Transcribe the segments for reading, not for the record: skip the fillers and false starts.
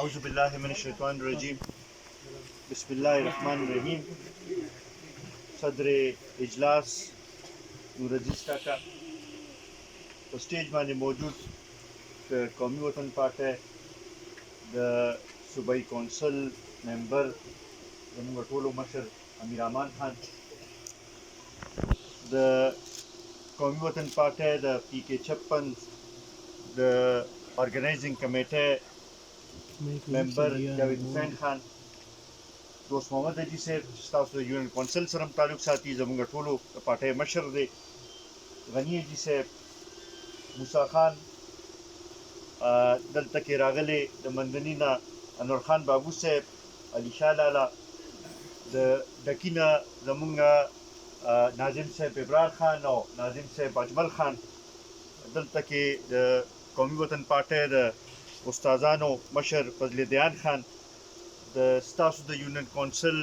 أعوذ بالله من الشيطان الرجيم بسم الله الرحمن الرحیم. صدر اجلاس نور عزیز کاکا په سټیج باندې موجود د قومي وطن پارټۍ د صوبایي کونسل ممبر زموږ ټولو مشر امیر امان خان، د قومي وطن پارټۍ د PK56 د ارګنایزینګ کمیټې ممبر جاوید حسین خان، دوست محمد حجي صاحب چې ستاسو د یونین کونسل سره هم تعلق ساتي، زموږ ټولو د پارټۍ مشر دی غني حجي صاحب، موسی خان دلته کې راغلی، د مندني نه انور خان بابو صاحب، علي شاه لالا، د ډکي نه زموږ ناظم صاحب ابرار خان او ناظم صاحب اجمل خان، دلته کې د قومي وطن پارټۍ د استادانو مشر فضل دیان خان، د ستاسو د یونین کونسل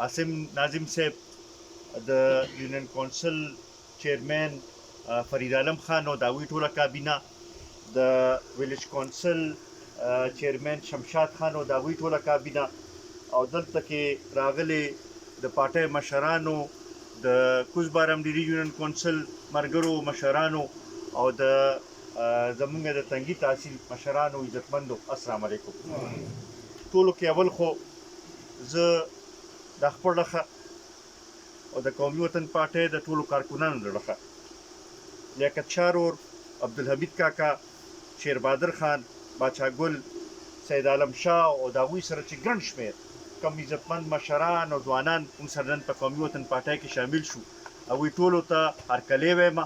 عاصم ناظم صاحب، د یونین کونسل چیرمین فرید عالم خان او د هغوی ټوله کابینه، د ویلیج کونسل چیرمین شمشاد خان او د هغوی ټوله کابینه، او دلته کې راغلي د پارټۍ مشرانو، د کوز بارم ډیری یونین کونسل ملګرو مشرانو او د زمونږ د تنګي تحصیل مشرانو عزتمندو، السلام علیکم. ټولو کې اول خو زه د خپل لخوا او د قومي وطن پارټۍ د ټولو کارکونانو له لخوا لیاقت شاه ورور، عبدالحمید کاکا، شیر بهادر خان، باچا ګل، سید عالم شاه او د هغوی سره چې ګڼ شمېر کم عزتمند مشران او ځوانان موږ سره نن په قومي وطن پارټۍ کې شامل شو، هغوی ټولو ته هرکلی وایم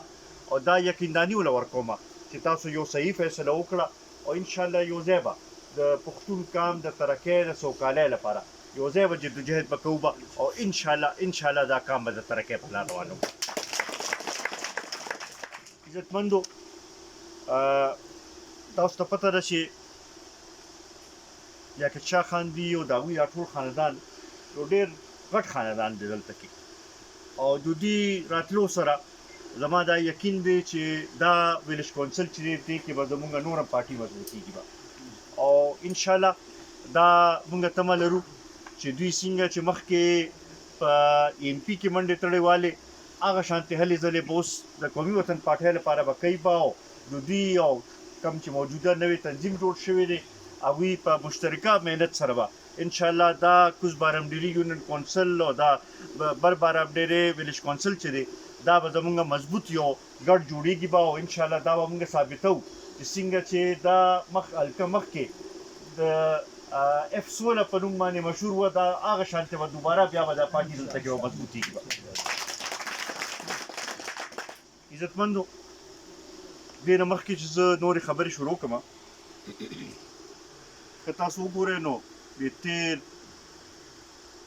او دا یقینداني وله ورکوم چې تاسو یو صحیح فیصله وکړه او انشاءالله یو ځای به د پښتون قام د ترقۍ د سوکالۍ لپاره یو ځای به جدوجهد به کوو به او انشاءالله دا قام به د ترقۍ په لار روان وو. عزتمندو، تاسو ته پته ده چې لیاقت شاه خان دي او د هغوی دا ټول خاندان یو ډېر غټ خاندان دی دلته کې، او د دوی راتلو سره زما دا یقین دی چې دا ویلیج کونسل چې دی کې به زموږ نور هم پارټي مضبوطېږي به، او انشاءالله دا موږ تمه لرو چې دوی څنګه چې مخکې په MP کې منډې تړې والې هغه شانتې هلې ځلې به اوس د قومي وطن پارټۍ لپاره به کوي به، او د دوی او کم چې موجوده نوی تنظیم جوړ شوی دی هغوی په مشترکه محنت سره به انشاءالله دا کوز بارم ډیری یونین کونسل او دا بر بارم ډیری ویلیج کونسل چې دی دا به زموږ مضبوط یو ګډ جوړېږي به، او انشاءالله دا به موږ ثابتوو چې څنګه چې دا هلته مخکې د F16 په نوم باندې مشهور و، دا هغه شانتې به دوباره بیا به دا پارټي دلته کې مضبوطېږي به. عزتمندو، دې نه مخکې چې زه نورې خبرې شروع کړم، که تاسو وګورئ نو د تېر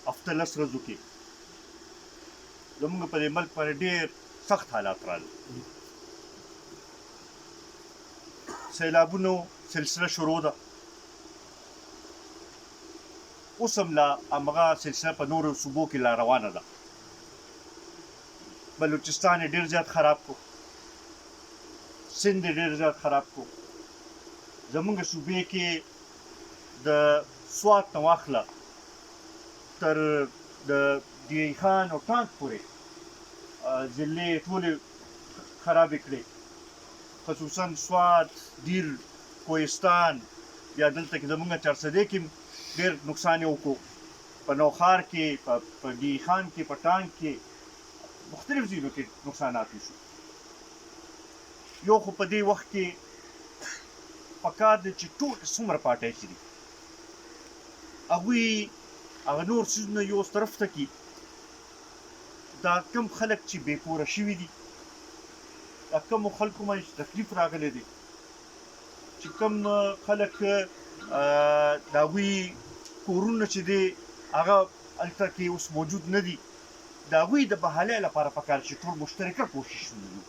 هفته 10 ورځو کې زموږ په دې ملک باندې ډېر سخت حالات راغلل. سیلابونو سلسله شروع ده، اوس هم لا همغه سلسله په نورو صوبو کې لا روانه ده. بلوچستان یې ډېر زیات خراب کړو، سند یې ډېر زیات خراب کړو، زموږ صوبې کې د سوات نه واخله تر د DI خان او ټانک پورې ضلعې ټولې خرابې کړې، خصوصا سوات، دیر، کوهستان، بیا دلته کې زموږ چارسدې کې ډېر نقصان یې وکړو، په نوخار کې، په DI خان کې، په ټانک کې، مختلف ځایونو کې نقصانات وشو. یو خو په دې وخت کې پکار دی چې ټول څومره پارټۍ چې دي هغوی هغه نور څیزونه یو طرف ته کړي، دا کم خلک چې بې کوره شوي دي، دا کمو خلکو باندې چې تکلیف راغلی دی، چې کم خلک د هغوی کورونه چې دی هغه هلته کې اوس موجود نه دي، د هغوی د بحالۍ لپاره پکار چې ټول مشترکه کوشش وکړو.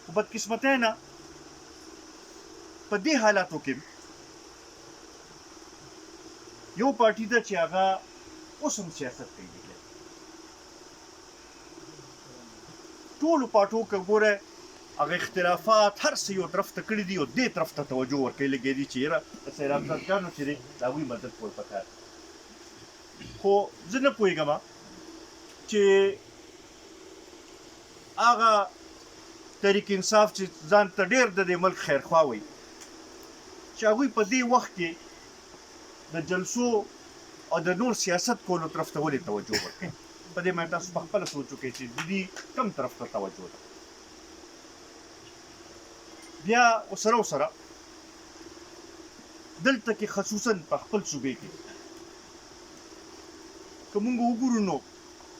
خو بدقسمتۍ نه په دې حالاتو کې یو پارټي ده چې هغه اوس هم سیاست کوي. ټولو پارټو که ګوره هغه اختلافات هر څه یو طرف ته کړي دي او دې طرف ته توجه ورکوي لګېدي چې یاره د سیلاب زدګانو چې دی د هغوی مدد کول پکار خو زه نه پوهېږم چې هغه تحریک انصاف چې ځان ته ډېر د دې ملک خیرخوا وایي چې هغوی په دې وخت کې د جلسو او د نور سیاست کولو طرف ته ولې توجه ورکوي په دې باندې تاسو پخپله سوچ وکړئ چې د دې کوم طرف ته توجه ده بیا ورسره دلته کې خصوصا په خپل صوبې کې که مونږ وګورو نو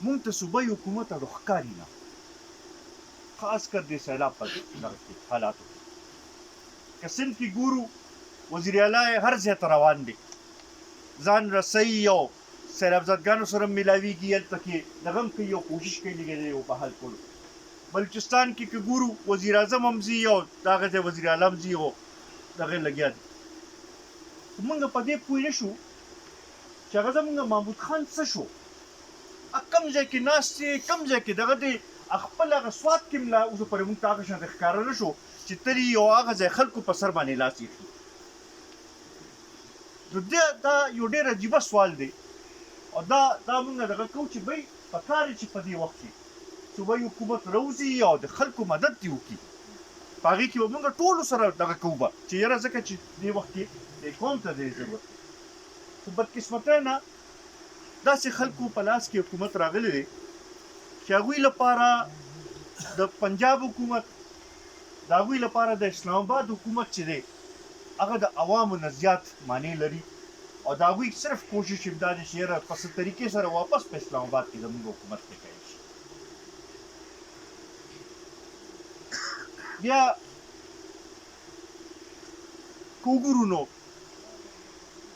مونږ ته صوبایي حکومت اړو ښکاري نه خاص کر دې سیلاب په دغه کې حالاتو کې که سند کې ګورو وزیر اعلی هر ځای ته روان دی ځان رسوي او سیلاب زدګانو سره ملاویږي هلته کې دغه هم کوي او کوشش کوي لږ یې په حل کولو بلوچستان کې که ګورو وزیر اعظم هم ځي او دغه ځای وزیر اعلی هم ځي او دغه لګیا دي خو موږ په دې پوه نه شو چې هغه زموږ محمود خان څه شو کوم ځای کې ناست دی کوم ځای کې دغه دی خپل هغه سوات کې ملا اوس پورې موږ ته هغه شان ښکاره نه شو چې تل یو هغه ځای خلکو په سر باندې لاس ایښي نو دا یو ډېر عجیبه سوال دی او دا موږ دغه کوو چې بی پکار چې په دې وخت کې صوبایي حکومت راوځي او د خلکو مدد دې وکړي په هغې کې به موږ ټولو سره دغه کوو به چې یاره ځکه چې دې وخت کې دې قوم ته دې ضرورت خو بدقسمتۍ نه داسې خلکو په لاس کې حکومت راغلی دی چې هغوی لپاره د پنجاب حکومت د هغوی لپاره د اسلام آباد حکومت چې دی هغه د عوامو نه زیات معنی لري او د هغوی صرف کوشش دا دی چې یاره په څه طریقې سره واپس په اسلام آباد کې زموږ حکومت کې کوي شي بیا که وګورو نو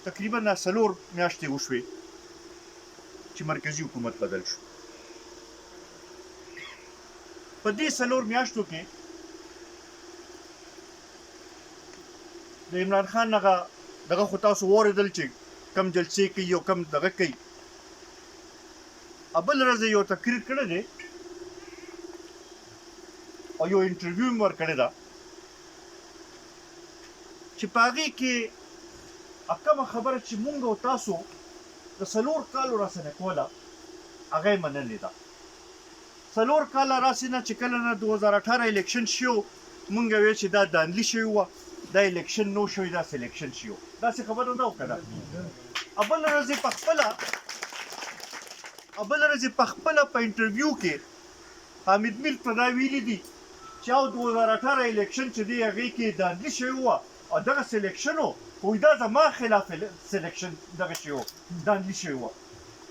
تقریبا 4 میاشتې وشوې چې مرکزي حکومت بدل شو په دې 4 میاشتو کې د عمران خان دغه خو تاسو واورېدل چې کم جلسې کوي او کم دغه کوي بل ورځ یو تقریر کړی دی او یو انټرویو مې ورکړې ده چې په هغې کې کومه خبره چې مونږ او تاسو د 4 کالو راسره کوله هغه یې منلې ده 4 کاله راسې نه چې کله نه 2018 الیکشن شو مونږ ویل چې دا دانلي شوی وه دا الیکشن نو شوی دا سلیکشن شو داسې خبره نه وه که ده بل ورځ یې په خپله په انټرویو کې حامد میر ته دا ویلي دي چې او 2018 الیکشن چې دی هغې کې دانلي شوی وه او دغه سلیکشن و خو دا زما خلاف سلیکشن دغه شوی وه دانلي شوی وه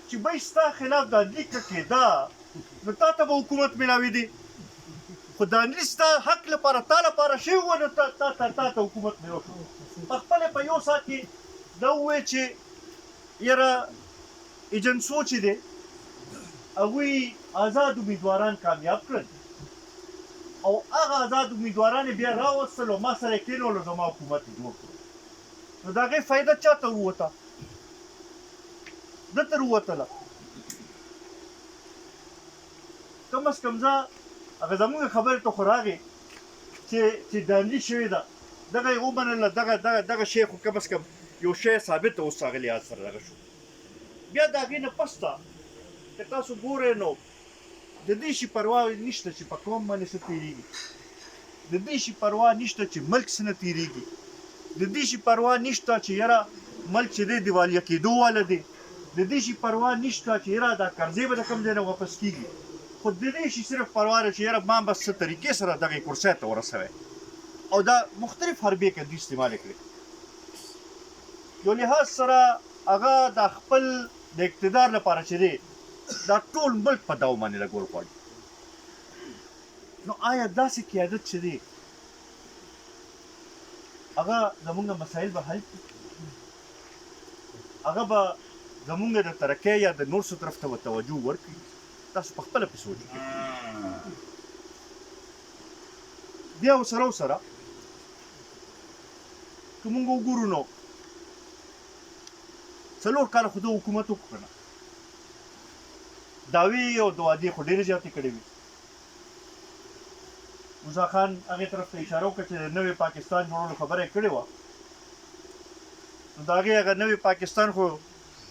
چې بی ستا خلاف دانلي که کېده نو تا ته به حکومت میلاوېدې خو دانلي ستا حق لپاره تا لپاره شوی وه نو تا ته حکومت مې وکړو پخپله په یو ساعت کې دا ووایه چې یاره ایجنسو چې دی هغوی آزاد امیدواران کامیاب کړل او هغه آزاد امیدواران یې بیا راوستل او ما سره یې کېنولو زما حکومت یې جوړ کړو نو د هغې فایده چا ته ووته ده ته ووتله کم از کم زه هغه زموږ خبرې ته خو راغې چې دانلي شوې ده دغه یې ومنله دغه شی خو کم از کم یو شی ثابت اوس هغه لحاظ سره دغه شو بیا د هغې نه پس ته که تاسو ګورئ نو د دې شي پروا نشته چې په قوم باندې څه تېرېږي د دې شي پروا نشته چې ملک څه نه تېرېږي د دې شي پروا نشته چې یاره ملک چې دی دیوالیه کېدو واله دی د دې شي پروا نشته چې یاره دا قرضې به د کوم ځای نه واپس کېږي خو د دې شي صرف پروا ده چې یاره ما بس څه طریقې سره دغې کرسۍ ته ورسوی او دا مختلف حربې که دوی استعمال کړي یو لحاظ سره هغه د خپل د اقتدار لپاره چې دی دا ټول ملک په داو باندې لګول غواړي نو آیا داسې قیادت چې دی هغه زمونږ مسایل به حل کړي هغه به زمونږ د ترقۍ یا د نور څه طرف ته به توجه ورکړي تاسو په خپله پې سوچ وکړئ بیا ورسره که مونږ وګورو نو 4 کاله خو د حکومت وکړو که نه دعوې او د وعدې خو ډېرې زیاتې کړې وي موسی خان هغې طرف ته اشاره وکړه چې د نوې پاکستان جوړولو خبره یې کړې وه. نو د هغې هغه نوې پاکستان خو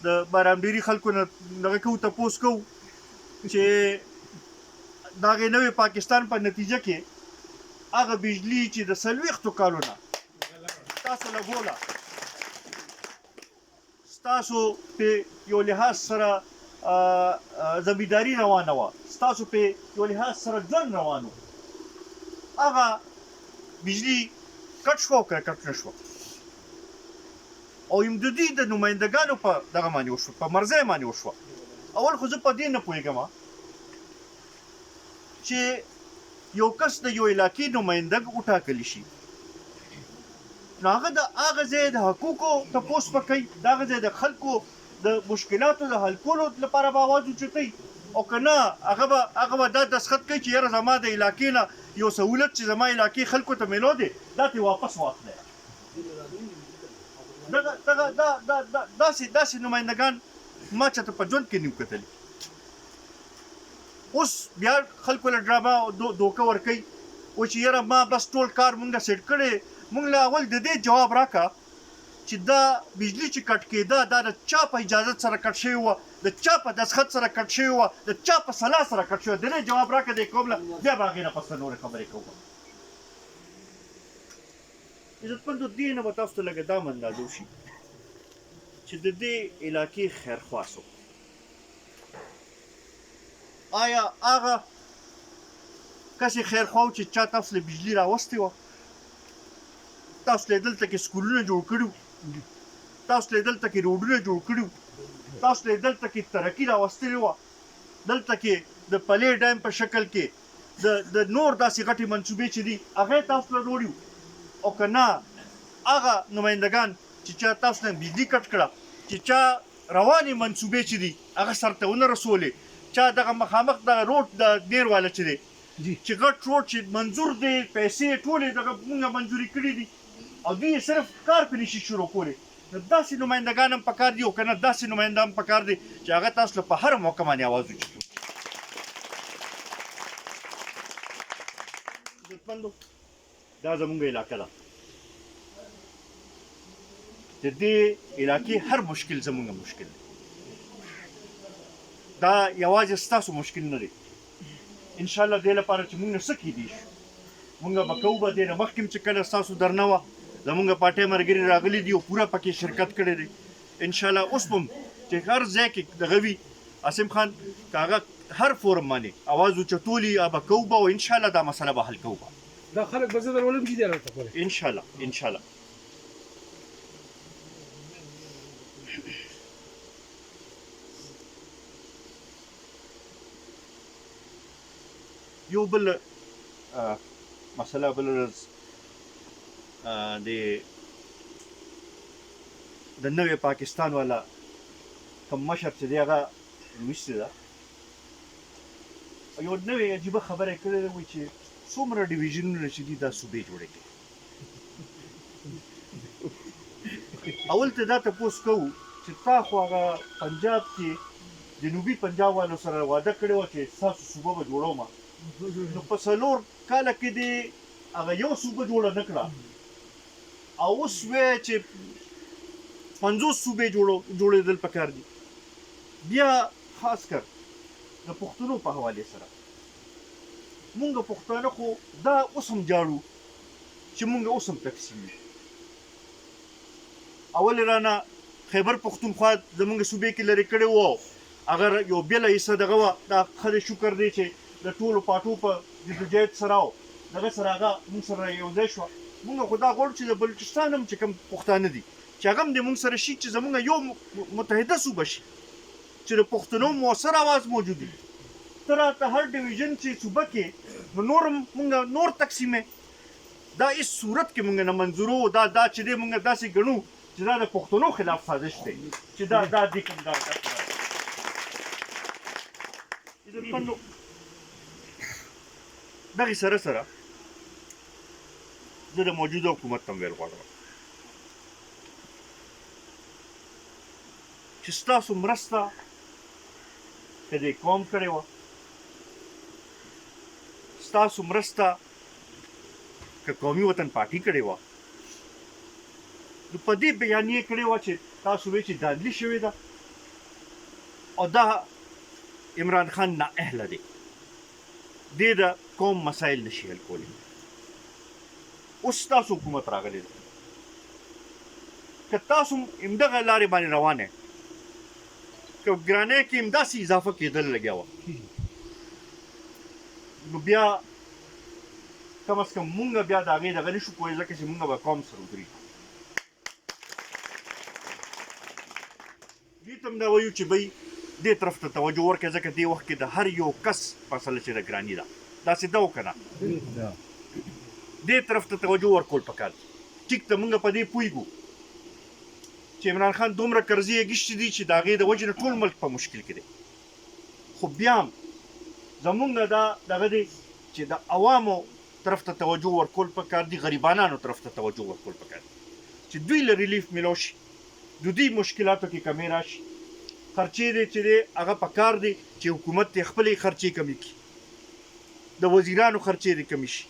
د بارامډیري خلکو نه دغه کوو تپوس کوو چې د هغې نوې پاکستان په نتیجه کې هغه بجلي چې د 40 کالو نه ستاسو لګوله ستاسو په یو لحاظ سره زمینداري روانه وه، ستاسو په یو لحاظ سره ژوند روان و، هغه بجلي کټ شوه او که کټ نه شوه. او یم د دوی د نمایندګانو په دغه باندې وشوه، په مرضی باندې وشوه. اول خو زه په دې نه پوهېږم چې یو کس د یو علاقې نماینده وټاکلی شي، نو هغه د هغه ځای د حقوقو تپوس به کوي، د هغه ځای د خلکو د مشکلاتو د حل کولو لپاره به آواز اوچتوي، او که نه هغه به دا دسخط کوي چې یاره زما د علاقې نه یو سهولت چې زما علاقې خلکو ته میلو دی دا ترې واپس واخلئ. داسې نمایندګان ما چاته په ژوند کې نه کتلي. اوس بیا خلکو له ډرامه دوکه ورکوي و چې یاره ما بس ټول کار مونږ سیټ کړی. مونږ له اول د دې جواب راکړه چې دا بجلي چې کټ کېده دا د چا په اجازت سره کټ شوې وه، د چا په دسخط سره کټ شوې وه، د چا په سلا سره کټ شوې. د دې جواب راکړه دې کوم له بیا به هغې نه پس نورې خبرې کوم. عزتمندو دې نه به تاسو ته لږه دا اندازه وشي چې د دې علاقې خیرخوا څوک. آیا هغه کسې خیرخوا و چې چا تاسو له بجلي راوستې وه، تاسو له دلته کې سکولونه جوړ کړي وو، تاسو له دلته کې روډونه جوړ کړي وو، تاسو له دلته کې ترقي راوستلې وه، دلته کې د پلې ډیم په شکل کې د نور داسې غټې منصوبې چې دي هغه تاسو له وړي وو. او که نه هغه نمایندګان چې چا تاسو نه بجلي کټ کړه، چې چا روانې منصوبې چې دي هغه سرته ونه رسولې، چا دغه مخامخ دغه روډ د دیر والا چې دی چې غټ روډ چې منظور دی، پیسې ټولې دغه مونږ منظوري کړي دي او دوی صرف کار پرې نشي شروع کولی. نو داسې نمایندګان هم پکار دي او که نه داسې نماینده هم پکار دی چې هغه تاسو له په هره موقع باندې اواز وچتو. عزتمندو دا زموږ علاقه ده، د دې علاقې هر مشکل زموږ مشکل دی، دا یوازې ستاسو مشکل نه دی. انشاءالله دې لپاره چې موږ نه څه کیدی شو موږ به کوو. به دې نه مخکې چې کله ستاسو درنه وه زموږ پارټۍ ملګري راغلي دي او پوره پکې شرکت کړی دی. انشاءالله اوس به چې هر ځای کې دغه وي عاصم خان که هغه هر فورم باندې اواز اوچتولي به کوو به او انشاءالله دا مسله به حل کوو به. دا خلک به زه درولم چې دی راته کولی انشاءالله انشاءالله. یو بل مسله بل ورځ د نوې پاکستان والا کوم مشر چې دی هغه لویستې ده، یو نوې عجیبه خبره یې کړې ده، وایي چې څومره ډیویژنونه چې دي دا صوبې جوړې کړي. اول ته دا تپوس کوو چې تا خو هغه پنجاب کې جنوبي پنجاب والو سره واده کړې وه چې ستاسو صوبه به جوړوم، نو په 4 کاله کې دې هغه یو صوبه جوړه نه کړه او اوس وایې چې 50 صوبې جوړېدل پکار دي. بیا خاص کر د پښتنو په حوالې سره مونږ پښتانه خو دا اوس هم جاړو چې مونږ اوس هم تقسیم یو. اول رانه خیبر پښتونخوا زمونږ صوبې کې لرې کړی وو، هغه یو بېله حصه دغه وه، دا ښه شکر دی چې د ټولو پاټو په جدوجہد سره او دغه سره هغه مونږ سره یو ځای شوه. مونږ خو دا غواړو چې د بلوچستان هم چې کوم پښتانه دي چې هغه هم د مونږ سره شي، چې زمونږ یو متحده صوبه شي چې د پښتنو مؤثر اواز موجود وي. ته راته هر ډیویژن چې صوبه کې نو نور مونږ نور تقسیمې، دا هېڅ صورت کې مونږ نه منظورو. دا چې دی مونږ داسې ګڼو چې دا د پښتنو خلاف سازش دی چې دا دې کوم دا عزتمندو. دغې سره سره زه د موجوده حکومت ته ویل غواړم چې ستاسو مرسته که دې قوم کړې وه، ستاسو مرسته که قومي وطن پارټي کړې وه نو په دې بیانیه کړې وه چې تاسو وایئ چې داندلي شوې ده او دا عمران خان نااهله دی دې د قوم مسایل نشي حل کولی اوس تاسو حکومت راغلی دی که تاسو همدغه لارې باندې روان یې که ګرانۍ کې همداسې اضافه کېدل لګیا وه نو بیا کم از کم مونږ بیا د هغې دغه نشو کوی ځکه چې مونږ به قوم سره ودرېږو دې ته هم دا وایو چې بی دې طرف ته توجه ورکړئ ځکه دې وخت کې د هر یو کس مسله چې د ګراني ده داسې ده که نه دې طرف ته توجه ورکول پکار دي ټیک ته مونږ په دې پوهېږو چې عمران خان دومره قرضې اخیستې دي چې د هغې د وجې نه ټول ملک په مشکل کې دی خو بیا هم زمونږ دا دغه دی چې د عوامو طرف ته توجه ورکول پکار دي غریبانانو طرف ته توجه ورکول پکار دي چې دوی له ریلیف میلاو شي د دوی مشکلاتو کې کمی راشي خرچې دی چې دی هغه پکار دی چې حکومت یې خپلې خرچې کمې کړي د وزیرانو خرچې دی کمې شي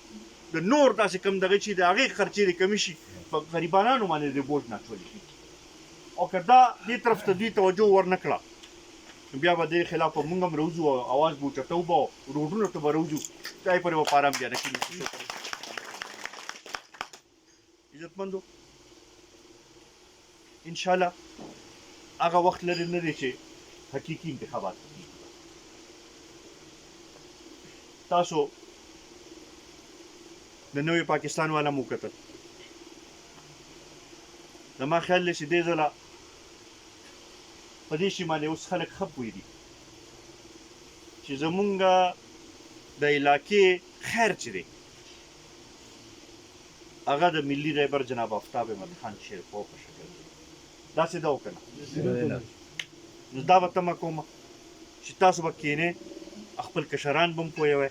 د نور داسې کم دغه چې د هغې خرچې دی کمې شي په غریبانانو باندې د بوج نه اچولي کېږي او که دا دې طرف ته دوی توجه ورنه کړه نو بیا به دې خلاف مونږ هم روځو او اواز به اوچتو به روډونو ته به روځو دا یې پورې به په ارام بیا نه کېږي عزتمندو انشاءالله هغه وخت لري نه دی چې حقیقي انتخابات تاسو د نوې پاکستان والا مو کتل زما خیال دی چې دې ځله په دې شي باندې اوس خلک ښه پوهېږي چې زمونږ د علاقې خیر چې دی هغه د ملي رهبر جناب آفتاب احمد خان شیرپور په شکل دی داسې ده که نه نو دا به تمه کومه چې تاسو به کښېنئ خپل کشران به هم پوهوئ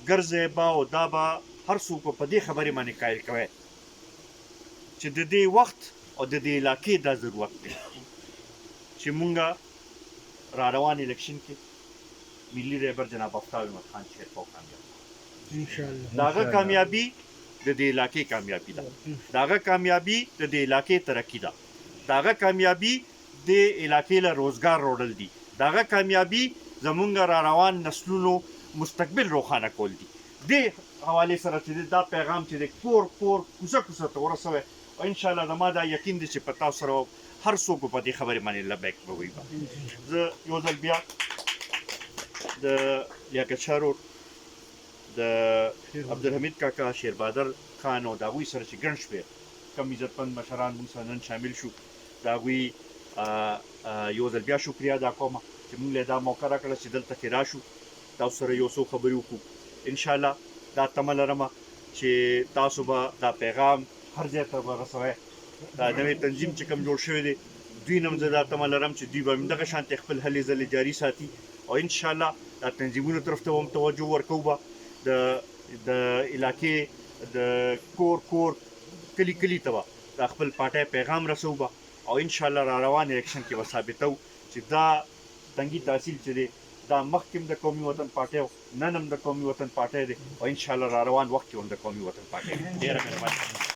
ګرځئ به او دا به هر څوک به په دې خبرې باندې قایل کوئ چې د دې وخت او د دې علاقې دا ضرورت دی چې مونږ را روان الیکشن کې ملي رهبر جناب آفتاب احمد خان شیرپور کامیاب انشاءالله د هغه کامیابي د دې علاقې کامیابي ده د هغه کامیابي د دې علاقې ترقي ده د هغه کامیابي د علاقې له روزګار راوړل دي د هغه کامیابي زمونږ را روان نسلونو مستقبل روښانه کول دي دې حوالې سره چې دا پیغام چې د کور کوڅه کوڅه ته ورسوئ او انشاءالله زما دا یقین دی چې په تاسو سره هر څوک په دې خبرې باندې لبیک به وایي زه یو ځل بیا د لیاقت شاه روډ د عبدالحمید کاکا شیربادر خان او د هغوی سره چې ګڼ شمېر کم عزتمند مشران موږ سره نن شامل شو د هغوی یو ځل بیا شکریا ادا کوم چې موږ له دا موقع راکړه چې دلته کې راشو تاسو سره یو څو خبرې وکړو انشاءالله دا تمه لرمه چې تاسو به دا پیغام هر ځای ته به رسوئ دا نوی تنظیم چې کوم جوړ شوی دی دوی نه هم زه دا تمه لرم چې دوی به همدغه شانتې خپل هلې ځلې جاري ساتي او انشاءالله دا تنظیمونو طرف ته هم توجه ورکوو به د علاقې د کور کلی ته به دا خپل پارټۍ پیغام رسوو به او انشاءالله را روان الیکشن کې به ثابتوو چې دا تنګي تحصیل چې دی دا مخکې هم د قومي وطن پارټۍ و نن هم د قومي وطن پارټۍ دی او انشاءالله را روان وخت کې هم د قومي وطن پارټۍ دی ډېره مهرباني